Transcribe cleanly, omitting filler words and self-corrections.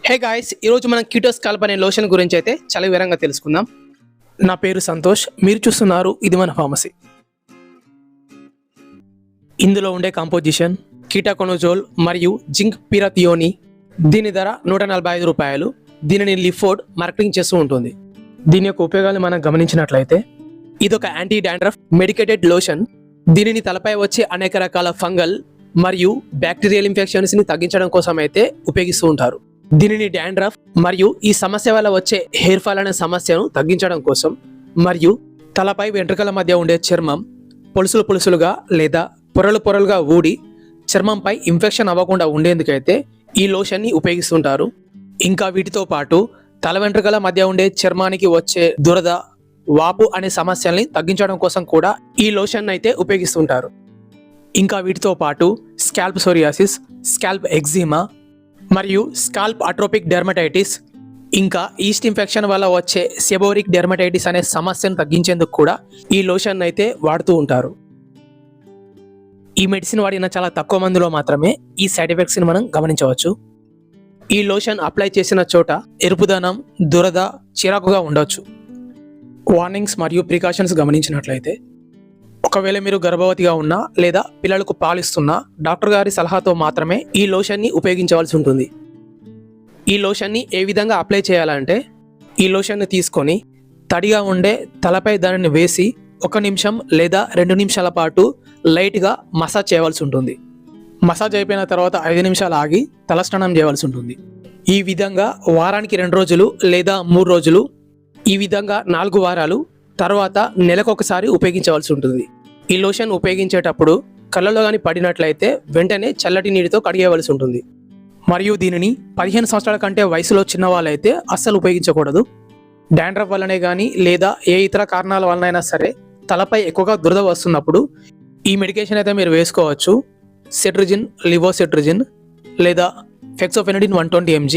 Hey guys, ఈరోజు మనం keto scalp అనే లోషన్ గురించి అయితే చాలా వివరంగా తెలుసుకుందాం. నా పేరు సంతోష్, మీరు చూస్తున్నారు ఇది మన ఫార్మసీ. ఇందులో ఉండే కాంపోజిషన్ కీటాకొనజోల్ మరియు జింక్ పిరాథియోని. దీని ధర 145 రూపాయలు. దీనిని లిఫోర్డ్ మార్కెటింగ్ చేస్తూ ఉంటుంది. దీని యొక్క ఉపయోగాలు మనం గమనించినట్లయితే ఇదొక యాంటీ డాండ్రఫ్ మెడికేటెడ్ లోషన్. దీనిని తలపై వచ్చే అనేక రకాల ఫంగల్ మరియు బ్యాక్టీరియల్ ఇన్ఫెక్షన్స్ ని తగ్గించడం కోసం అయితే ఉపయోగిస్తూ ఉంటారు. దీనిని డాండ్రఫ్ మరియు ఈ సమస్య వల్ల వచ్చే హెయిర్ ఫాల్ అనే సమస్యను తగ్గించడం కోసం మరియు తలపై వెంట్రుకల మధ్య ఉండే చర్మం పొలుసులుగా లేదా పొరలుగా ఊడి చర్మంపై ఇన్ఫెక్షన్ అవ్వకుండా ఉండేందుకైతే ఈ లోషన్ని ఉపయోగిస్తుంటారు. ఇంకా వీటితో పాటు తల వెంట్రుకల మధ్య ఉండే చర్మానికి వచ్చే దురద, వాపు అనే సమస్యల్ని తగ్గించడం కోసం కూడా ఈ లోషన్ అయితే ఉపయోగిస్తుంటారు. ఇంకా వీటితో పాటు స్కాల్ప్ సోరియాసిస్, స్కాల్ప్ ఎగ్జిమా మరియు స్కాల్ప్ అట్రోపిక్ డెర్మటైటిస్, ఇంకా ఈస్ట్ ఇన్ఫెక్షన్ వల్ల వచ్చే సెబోరిక్ డెర్మటైటిస్ అనే సమస్యను తగ్గించేందుకు కూడా ఈ లోషన్ అయితే వాడుతూ ఉంటారు. ఈ మెడిసిన్ వాడిన చాలా తక్కువ మందిలో మాత్రమే ఈ సైడ్ ఎఫెక్ట్స్ ని మనం గమనించవచ్చు. ఈ లోషన్ అప్లై చేసిన చోట ఎరుపుదనం, దురద, చిరాకుగా ఉండొచ్చు. వార్నింగ్స్ మరియు ప్రికాషన్స్ గమనించినట్లయితే ఒకవేళ మీరు గర్భవతిగా ఉన్నా లేదా పిల్లలకు పాలిస్తున్నా డాక్టర్ గారి సలహాతో మాత్రమే ఈ లోషన్ని ఉపయోగించవలసి ఉంటుంది. ఈ లోషన్ని ఏ విధంగా అప్లై చేయాలంటే ఈ లోషన్ని తీసుకొని తడిగా ఉండే తలపై దానిని వేసి 1 నిమిషం లేదా 2 నిమిషాల పాటు లైట్గా మసాజ్ చేయవలసి ఉంటుంది. మసాజ్ అయిపోయిన తర్వాత 5 నిమిషాలు ఆగి తలస్నానం చేయవలసి ఉంటుంది. ఈ విధంగా వారానికి 2 రోజులు లేదా 3 రోజులు, ఈ విధంగా 4 వారాలు, తర్వాత నెలకొకసారి ఉపయోగించవలసి ఉంటుంది. ఈ లోషన్ ఉపయోగించేటప్పుడు కళ్ళలో కానీ పడినట్లయితే వెంటనే చల్లటి నీటితో కడిగేయవలసి ఉంటుంది. మరియు దీనిని 15 సంవత్సరాల కంటే వయసులో చిన్న వాళ్ళైతే అస్సలు ఉపయోగించకూడదు. డాండ్రఫ్ వల్లనే కానీ లేదా ఏ ఇతర కారణాల వలనైనా సరే తలపై ఎక్కువగా దురద వస్తున్నప్పుడు ఈ మెడికేషన్ అయితే మీరు వేసుకోవచ్చు. సెట్రిజిన్, లివోసెట్రిజిన్ లేదా ఫెక్సోఫెనడిన్ 120 mg.